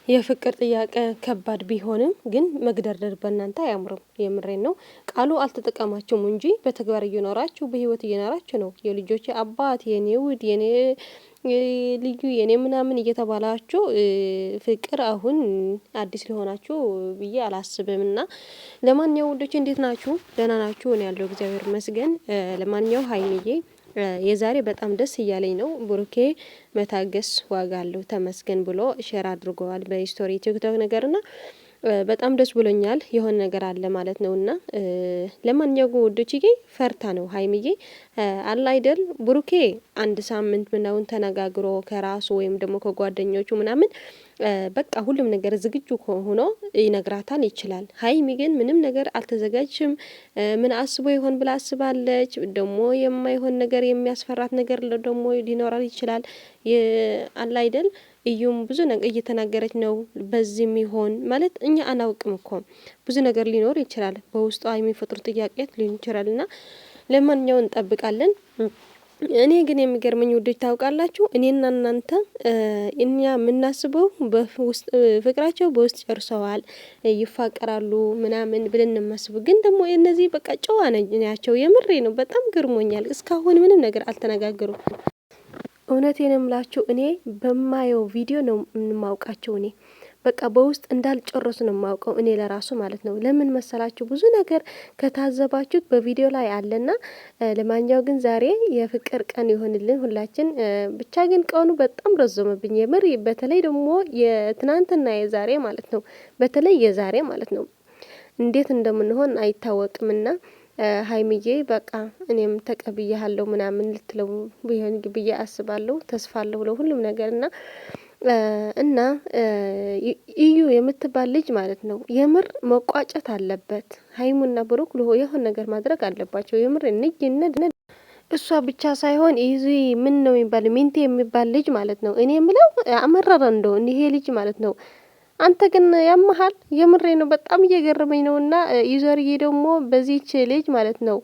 የፍቅር ጥያቄ ከባድ ቢሆንም ግን መግደርደር በእናንተ አያምርም። የምሬን ነው። ቃሉ አልተጠቀማችሁም እንጂ በተግባር እየኖራችሁ በህይወት እየኖራችሁ ነው። የልጆች አባት፣ የኔ ውድ፣ የኔ ልዩ፣ የኔ ምናምን እየተባላችሁ ፍቅር አሁን አዲስ ሊሆናችሁ ብዬ አላስብም። እና ለማንኛውም ውዶች እንዴት ናችሁ? ደህና ናችሁ? እኔ ያለው እግዚአብሔር ይመስገን። ለማንኛውም ሀይሚዬ የዛሬ በጣም ደስ እያለኝ ነው። ብሩኬ መታገስ ዋጋ አለው ተመስገን ብሎ ሼር አድርገዋል በስቶሪ ቲክቶክ ነገርና በጣም ደስ ብሎኛል። የሆነ ነገር አለ ማለት ነውና ለማንኛውም ውዶችዬ ፈርታ ነው ሀይሚዬ አለ አይደል ብሩኬ አንድ ሳምንት ምናምን ተነጋግሮ ከራሱ ወይም ደግሞ ከጓደኞቹ ምናምን በቃ ሁሉም ነገር ዝግጁ ሆኖ ይነግራታል ይችላል። ሀይሚ ግን ምንም ነገር አልተዘጋጅም። ምን አስቦ ይሆን ብላ አስባለች። ደግሞ የማይሆን ነገር የሚያስፈራት ነገር ደግሞ ሊኖራል ይችላል። አለ አይደል እዩም ብዙ ነገር እየተናገረች ነው። በዚህም ይሆን ማለት እኛ አናውቅም እኮ ብዙ ነገር ሊኖር ይችላል። በውስጧ የሚፈጥሩ ጥያቄት ሊሆን ይችላልና ለማንኛውም እንጠብቃለን። እኔ ግን የሚገርመኝ ውዶች ታውቃላችሁ፣ እኔና እናንተ እኛ የምናስበው በውስጥ ፍቅራቸው በውስጥ ጨርሰዋል ይፋቀራሉ ምናምን ብለን እናስበው። ግን ደግሞ እነዚህ በቃ ጨዋ ናቸው። የምሬ ነው። በጣም ገርሞኛል። እስካሁን ምንም ነገር አልተነጋገሩም። እውነቴን እምላችሁ እኔ በማየው ቪዲዮ ነው የማውቃቸው። እኔ በቃ በውስጥ እንዳልጨረሱ ነው የማውቀው እኔ ለራሱ ማለት ነው። ለምን መሰላችሁ? ብዙ ነገር ከታዘባችሁት በቪዲዮ ላይ አለና ለማንኛው ግን ዛሬ የፍቅር ቀን ይሆንልን ሁላችን። ብቻ ግን ቀኑ በጣም ረዘመብኝ የምር። በተለይ ደግሞ የትናንትና የዛሬ ማለት ነው። በተለይ የዛሬ ማለት ነው እንዴት እንደምንሆን አይታወቅምና ሀይሚዬ በቃ እኔም ተቀብያለሁ ምናምን ልትለው ቢሆን ብዬ አስባለሁ። ተስፋ አለሁ ለሁሉም ነገር እና እዩ የምትባል ልጅ ማለት ነው የምር መቋጨት አለበት። ሀይሙና ብሩክ የሆነ ነገር ማድረግ አለባቸው። የምር ንጅነት እሷ ብቻ ሳይሆን ይዚ ምን ነው የሚባል ሚንቴ የሚባል ልጅ ማለት ነው። እኔ የምለው አመረረ እንደው ይሄ ልጅ ማለት ነው። አንተ ግን ያመሃል። የምሬ ነው። በጣም እየገረመኝ ነውና ዩዘርዬ ደግሞ በዚህች ልጅ ማለት ነው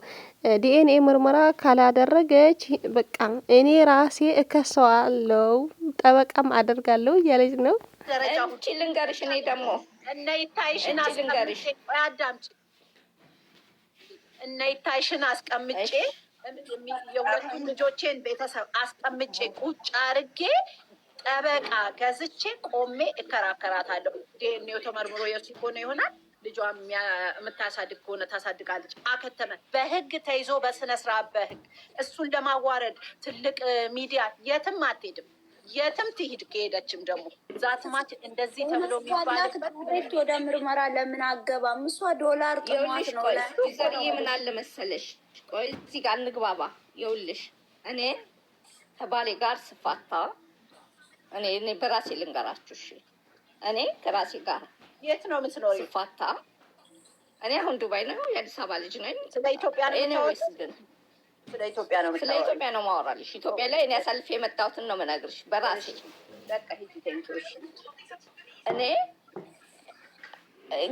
ዲኤንኤ ምርመራ ካላደረገች በቃ እኔ ራሴ እከሰዋለሁ ጠበቃም አደርጋለሁ እያለች ነው። እቺ ልንገርሽ፣ እኔ ደግሞ እነይታይሽን አስቀምጬ አዳምጪ፣ እነይታይሽን አስቀምጬ የሁለቱም ልጆቼን ቤተሰብ አስቀምጬ ቁጭ አርጌ ጠበቃ ገዝቼ ቆሜ እከራከራታለሁ። ዲኤንኤው ተመርምሮ የሱ ሆነ ይሆናል። ልጇ የምታሳድግ ከሆነ ታሳድጋለች። አከተመ። በህግ ተይዞ በስነ ስርዓት በህግ እሱን ለማዋረድ ትልቅ ሚዲያ የትም አትሄድም። የትም ትሂድ። ከሄደችም ደግሞ ዛትማች እንደዚህ ተብሎ የሚባልበት ወደ ምርመራ ለምን አገባም? እሷ ዶላር ጥሟት ነው። ዘርዬ ምን አለ መሰለሽ፣ ቆይ እዚህ ጋር እንግባባ። ይኸውልሽ እኔ ከባሌ ጋር ስፋታ እኔ በራሴ ልንገራችሁ። እሺ እኔ ከራሴ ጋር የት ነው የምትኖሪ? ስፋታ እኔ አሁን ዱባይ ነው። የአዲስ አበባ ልጅ ነኝ። ስለ ኢትዮጵያ ነው የምታወሪው? ግን ስለ ኢትዮጵያ ነው ስለ ኢትዮጵያ ነው ማወራልሽ። ኢትዮጵያ ላይ እኔ አሳልፌ የመጣሁትን ነው የምነግርሽ በራሴ። በቃ ሂጂ ቴንኪውሽ። እኔ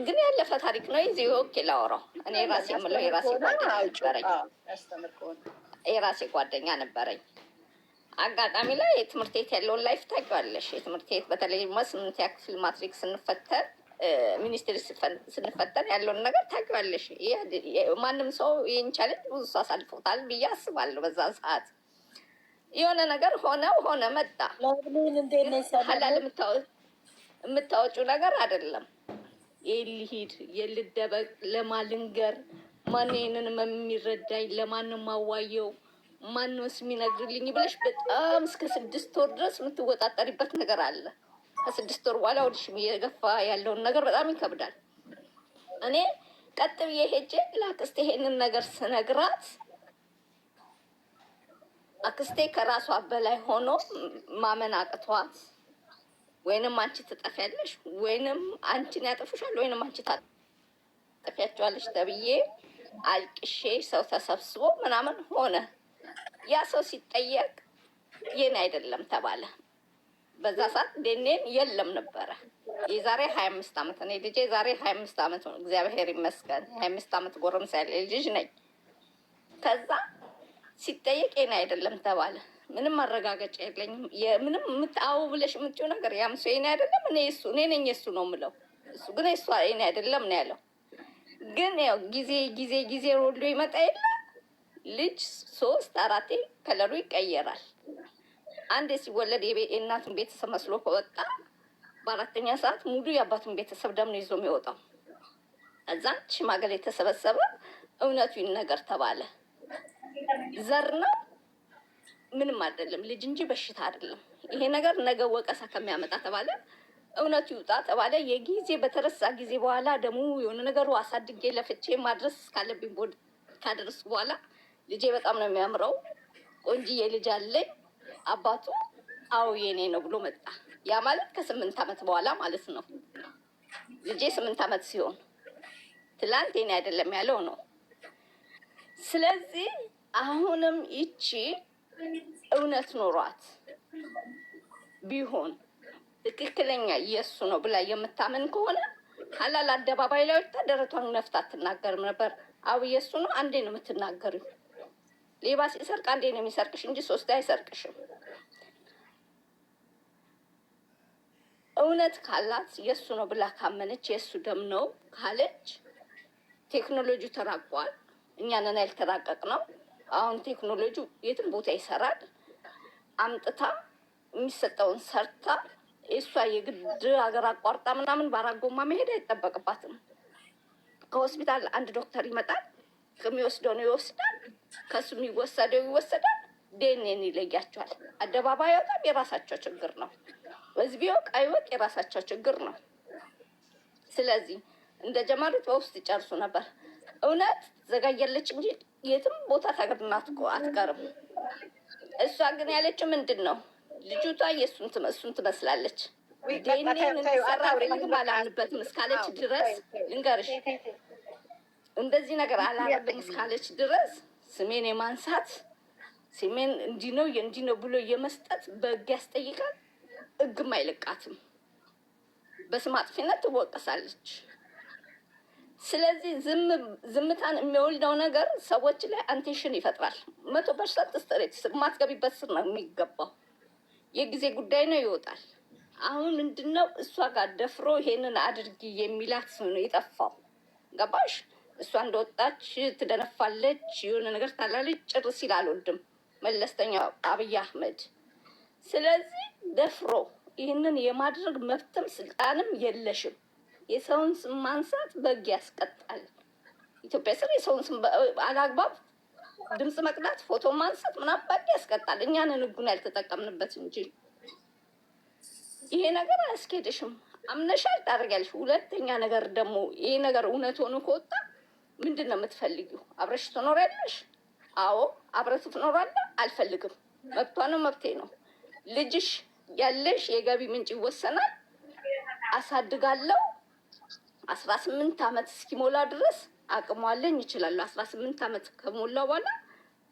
ግን ያለፈ ታሪክ ነው እዚህ ኦኬ ላወራው። እኔ ራሴ የምለው የራሴ ጓደኛ ነበረኝ። የራሴ ጓደኛ ነበረኝ። አጋጣሚ ላይ የትምህርት ቤት ያለውን ላይፍ ታውቂዋለሽ። የትምህርት ቤት በተለይ ስምንተኛ ክፍል ማትሪክ ስንፈተን ሚኒስትሪ ስንፈተን ያለውን ነገር ታውቂዋለሽ። ማንም ሰው ይህን ቻሌንጅ ብዙ ሰው አሳልፎታል ብዬ አስባለሁ። በዛ ሰዓት የሆነ ነገር ሆነ መጣ። ሀላል የምታወጪው ነገር አይደለም። የልሂድ የልደበቅ ለማልንገር ማን ይህንን የሚረዳኝ ለማን ማዋየው ማንስ የሚነግርልኝ ብለሽ በጣም እስከ 6 ወር ድረስ የምትወጣጠሪበት ነገር አለ። ከ6 ወር በኋላ ወዲሽ እየገፋ ያለውን ነገር በጣም ይከብዳል። እኔ ቀጥ ብዬ ሄጄ ለአክስቴ ይሄንን ነገር ስነግራት አክስቴ ከራሷ በላይ ሆኖ ማመን አቅቷት ወይንም አንቺ ትጠፊያለሽ ወይንም አንቺን ያጠፉሻል ወይንም አንቺ ታጠፊያቸዋለሽ ተብዬ አልቅሼ ሰው ተሰብስቦ ምናምን ሆነ። ያ ሰው ሲጠየቅ የኔ አይደለም ተባለ። በዛ ሰዓት ዴኔን የለም ነበረ። የዛሬ 25 ዓመት እኔ ልጄ ዛሬ 25 ዓመት ነው። እግዚአብሔር ይመስገን 25 ዓመት ጎረምሳ ያለ ልጅ ነኝ። ከዛ ሲጠየቅ የኔ አይደለም ተባለ። ምንም ማረጋገጫ የለኝም። የምንም ምታው ብለሽ የምትይው ነገር ያም ሰው የኔ አይደለም። እኔ ነኝ የሱ ነው የምለው። እሱ ግን እሱ የኔ አይደለም ነው ያለው። ግን ያው ጊዜ ሮሎ ይመጣ የለ ልጅ 3-4 ከለሩ ይቀየራል። አንዴ ሲወለድ የእናቱን ቤተሰብ መስሎ ከወጣ በአራተኛ ሰዓት ሙሉ የአባቱን ቤተሰብ ደም ነው ይዞ የሚወጣው። እዛን ሽማግሌ የተሰበሰበ እውነቱ ይነገር ተባለ። ዘር ነው ምንም አይደለም፣ ልጅ እንጂ በሽታ አይደለም። ይሄ ነገር ነገ ወቀሳ ከሚያመጣ ተባለ። እውነቱ ይውጣ ተባለ። የጊዜ በተረሳ ጊዜ በኋላ ደግሞ የሆነ ነገሩ አሳድጌ ለፍቼ ማድረስ ካለብኝ ቦድ ካደረስኩ በኋላ ልጄ በጣም ነው የሚያምረው፣ ቆንጂዬ ልጅ አለኝ። አባቱ አዎ የኔ ነው ብሎ መጣ። ያ ማለት ከ8 ዓመት በኋላ ማለት ነው። ልጄ 8 ዓመት ሲሆን ትላንት የኔ አይደለም ያለው ነው። ስለዚህ አሁንም ይቺ እውነት ኖሯት ቢሆን ትክክለኛ የእሱ ነው ብላ የምታምን ከሆነ ሀላል አደባባይ ላይ ወጣ ደረቷን ነፍታ አትናገርም ነበር። አው የእሱ ነው አንዴ ነው የምትናገሪው። ሌባ ሲሰርቅ አንዴ ነው የሚሰርቅሽ እንጂ 3 አይሰርቅሽም። እውነት ካላት የእሱ ነው ብላ ካመነች የእሱ ደም ነው ካለች ቴክኖሎጂ ተራቋል። እኛንን ያልተራቀቅ ነው። አሁን ቴክኖሎጂ የትም ቦታ ይሰራል። አምጥታ የሚሰጠውን ሰርታ እሷ የግድ ሀገር አቋርጣ ምናምን ባራጎማ መሄድ አይጠበቅባትም። ከሆስፒታል አንድ ዶክተር ይመጣል፣ ከሚወስደው ነው ይወስዳል፣ ከሱ የሚወሰደው ይወሰዳል። ዴኔን ይለያቸዋል። አደባባይ ወጣም የራሳቸው ችግር ነው። በዚህ ቢወቅ አይወቅ የራሳቸው ችግር ነው። ስለዚህ እንደ ጀመሩት በውስጥ ይጨርሱ ነበር። እውነት ዘጋየለች እንጂ የትም ቦታ ታገድናት እኮ አትቀርም። እሷ ግን ያለችው ምንድን ነው? ልጁቷ እሱን ትመስላለች። ዴኔን እንሰራ አላምንበትም እስካለች ድረስ ልንገርሽ፣ እንደዚህ ነገር አላረግም እስካለች ድረስ ስሜን የማንሳት ስሜን እንዲህ ነው ብሎ የመስጠት በሕግ ያስጠይቃል። ሕግም አይለቃትም። በስም አጥፊነት ትወቀሳለች። ስለዚህ ዝምታን የሚወልደው ነገር ሰዎች ላይ አንቴንሽን ይፈጥራል። 100% ስትሬት ማትገቢበት ስር ነው የሚገባው። የጊዜ ጉዳይ ነው፣ ይወጣል። አሁን ምንድነው እሷ ጋር ደፍሮ ይሄንን አድርጊ የሚላት ሰው ነው የጠፋው። ገባሽ? እሷ እንደወጣች ትደነፋለች፣ የሆነ ነገር ታላለች። ጭር ሲል አልወድም መለስተኛው አብይ አህመድ። ስለዚህ ደፍሮ ይህንን የማድረግ መብትም ስልጣንም የለሽም። የሰውን ስም ማንሳት በሕግ ያስቀጣል። ኢትዮጵያ ስር የሰውን ስም አላግባብ ድምፅ መቅዳት፣ ፎቶ ማንሳት ምናምን በሕግ ያስቀጣል። እኛንን ሕጉን ያልተጠቀምንበት እንጂ ይሄ ነገር አያስኬድሽም። አምነሻል ታደርጊያለሽ። ሁለተኛ ነገር ደግሞ ይሄ ነገር እውነት ሆኖ ከወጣ ምንድን ነው የምትፈልጊው? አብረሽ ትኖሪያለሽ? አዎ አብረቱ ትኖራለህ። አልፈልግም። መብቷ ነው፣ መብቴ ነው። ልጅሽ ያለሽ የገቢ ምንጭ ይወሰናል። አሳድጋለሁ 18 ዓመት እስኪሞላ ድረስ አቅሟለኝ ይችላል። 18 ዓመት ከሞላ በኋላ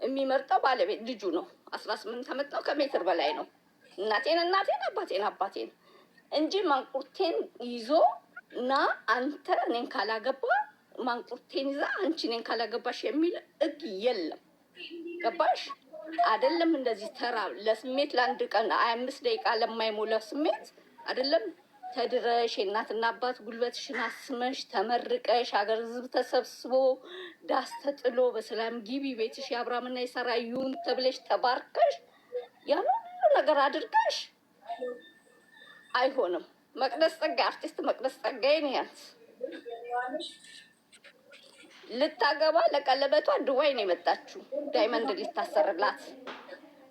የሚመርጠው ባለቤት ልጁ ነው። 18 ዓመት ነው፣ ከሜትር በላይ ነው። እናቴን አባቴን እንጂ ማንቁርቴን ይዞ እና አንተ እኔን ካላገባ ማንቁርቴን ይዛ አንቺ እኔን ካላገባሽ የሚል ሕግ የለም። ገባሽ አይደለም? እንደዚህ ተራ ለስሜት ለአንድ ቀን 25 ደቂቃ ለማይሞላው ስሜት አይደለም ተድረሽ የእናትና አባት ጉልበትሽን አስመሽ ተመርቀሽ ሀገር ሕዝብ ተሰብስቦ ዳስ ተጥሎ በሰላም ግቢ ቤትሽ የአብርሃምና የሳራ ይሁን ተብለሽ ተባርከሽ ያን ሁሉ ነገር አድርገሽ አይሆንም። መቅደስ ጸጋዬ አርቲስት መቅደስ ጸጋዬን ያንስ ልታገባ ለቀለበቷ ዱባይ ነው የመጣችው ዳይመንድ ሊታሰርላት።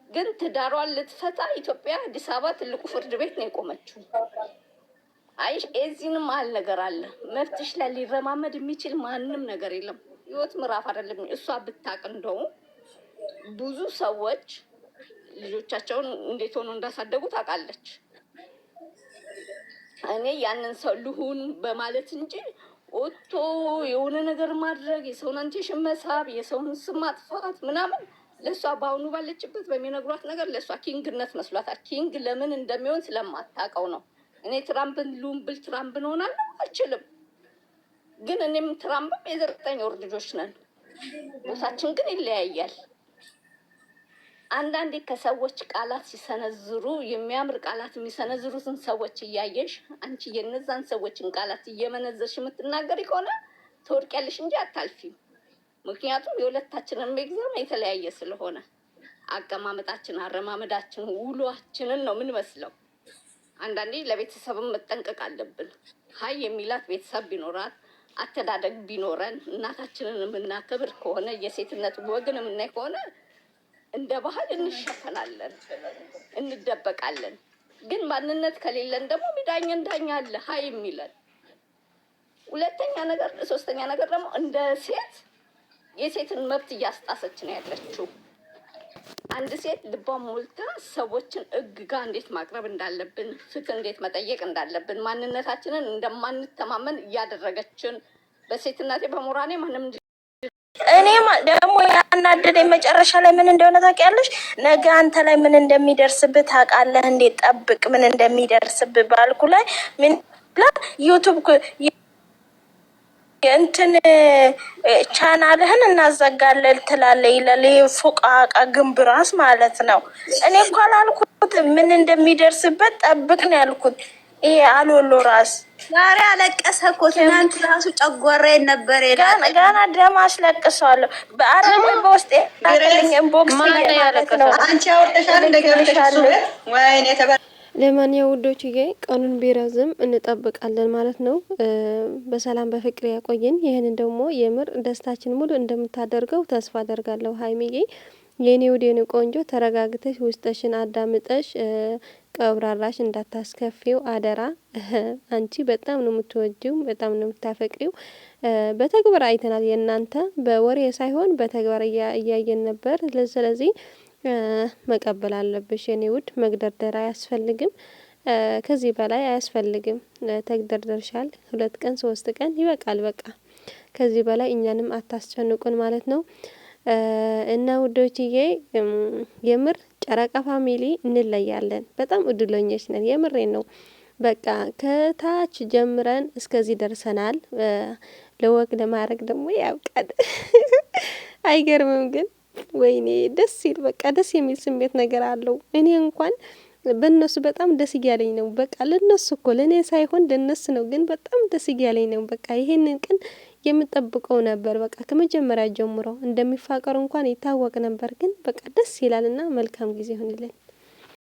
ግን ትዳሯን ልትፈታ ኢትዮጵያ አዲስ አበባ ትልቁ ፍርድ ቤት ነው የቆመችው። አይ እዚህንም አለ ነገር አለ። መብትሽ ላይ ሊረማመድ የሚችል ማንም ነገር የለም። ህይወት ምዕራፍ አይደለም። እሷ ብታቅ እንደው ብዙ ሰዎች ልጆቻቸውን እንዴት ሆኖ እንዳሳደጉ ታውቃለች። እኔ ያንን ሰው ልሁን በማለት እንጂ ኦቶ የሆነ ነገር ማድረግ፣ የሰውን አንቴሽን መሳብ፣ የሰውን ስም ማጥፋት ምናምን ለእሷ በአሁኑ ባለችበት በሚነግሯት ነገር ለእሷ ኪንግነት መስሏታል። ኪንግ ለምን እንደሚሆን ስለማታውቀው ነው። እኔ ትራምፕን ልሁን ብል ትራምፕን ሆናለሁ አልችልም። ግን እኔም ትራምፕም የ9 ወር ልጆች ነን። ቦታችን ግን ይለያያል። አንዳንዴ ከሰዎች ቃላት ሲሰነዝሩ የሚያምር ቃላት የሚሰነዝሩትን ሰዎች እያየሽ አንቺ የነዛን ሰዎችን ቃላት እየመነዘርሽ የምትናገሪ ከሆነ ትወድቂያለሽ እንጂ አታልፊም። ምክንያቱም የሁለታችንን ኤግዛም የተለያየ ስለሆነ አቀማመጣችን፣ አረማመዳችን፣ ውሏችንን ነው ምን መስለው። አንዳንዴ ለቤተሰብም መጠንቀቅ አለብን። ሀይ የሚላት ቤተሰብ ቢኖራት አተዳደግ ቢኖረን እናታችንን የምናከብር ከሆነ የሴትነት ወግን የምናይ ከሆነ እንደ ባህል እንሸፈናለን፣ እንደበቃለን። ግን ማንነት ከሌለን ደግሞ ሚዳኘን ዳኛ አለ ሀይ የሚለን። ሶስተኛ ነገር ደግሞ እንደ ሴት የሴትን መብት እያስጣሰች ነው ያለችው። አንድ ሴት ልቧን ሞልታ ሰዎችን እግጋ እንዴት ማቅረብ እንዳለብን፣ ፍትህ እንዴት መጠየቅ እንዳለብን፣ ማንነታችንን እንደማንተማመን እያደረገችን በሴትነቴ በሞራኔ ማንም እኔ ደግሞ ያናደደኝ መጨረሻ ላይ ምን እንደሆነ ታውቂያለሽ? ነገ አንተ ላይ ምን እንደሚደርስብህ ታውቃለህ እንዴ? ጠብቅ ምን እንደሚደርስብህ ባልኩ ላይ ምን ዩቱብ እንትን ቻናልህን እናዘጋለን ትላለህ ይላል። ፎቃቃ ግንብራስ ማለት ነው። እኔ እኮ አላልኩት ምን እንደሚደርስበት ጠብቅ ነው ያልኩት። ይሄ አሎሎ ራስ ዛሬ አለቀሰ እኮ ትናንት ራሱ ጨጓራዬን ነበር ይላል። ገና ደም አስለቅሰዋለሁ። በአረብ በውስጥ ያለኝ ኢንቦክስ ማለት ነው። አንቺ አውርተሻል እንደገብተሻል ወይኔ ተበ ለማንኛውም ውዶችዬ ቀኑን ቢረዝም እንጠብቃለን ማለት ነው። በሰላም በፍቅር ያቆየን። ይህንን ደግሞ የምር ደስታችን ሙሉ እንደምታደርገው ተስፋ አደርጋለሁ። ሀይሚዬ የኔ ውድ የኔ ቆንጆ ተረጋግተሽ ውስጥሽን አዳምጠሽ ቀብራራሽ እንዳታስከፊው አደራ። አንቺ በጣም ነው የምትወጂው፣ በጣም ነው የምታፈቅሪው። በተግባር አይተናል። የእናንተ በወሬ ሳይሆን በተግባር እያየን ነበር። ስለዚህ መቀበል አለብሽ የኔ ውድ። መግደርደር አያስፈልግም። ከዚህ በላይ አያስፈልግም። ተግደርደርሻል። 2 ቀን 3 ቀን ይበቃል። በቃ ከዚህ በላይ እኛንም አታስጨንቁን ማለት ነው። እና ውዶችዬ የምር ጨረቃ ፋሚሊ እንለያለን። በጣም እድለኞች ነን። የምሬን ነው። በቃ ከታች ጀምረን እስከዚህ ደርሰናል። ለወግ ለማድረግ ደግሞ ያብቃል። አይገርምም ግን ወይኔ ደስ ይል። በቃ ደስ የሚል ስሜት ነገር አለው። እኔ እንኳን በእነሱ በጣም ደስ እያለኝ ነው። በቃ ለነሱ እኮ ለእኔ ሳይሆን ለነሱ ነው። ግን በጣም ደስ እያለኝ ነው። በቃ ይሄንን ቀን የምጠብቀው ነበር። በቃ ከመጀመሪያ ጀምሮ እንደሚፋቀሩ እንኳን ይታወቅ ነበር። ግን በቃ ደስ ይላልና መልካም ጊዜ ይሁንልን።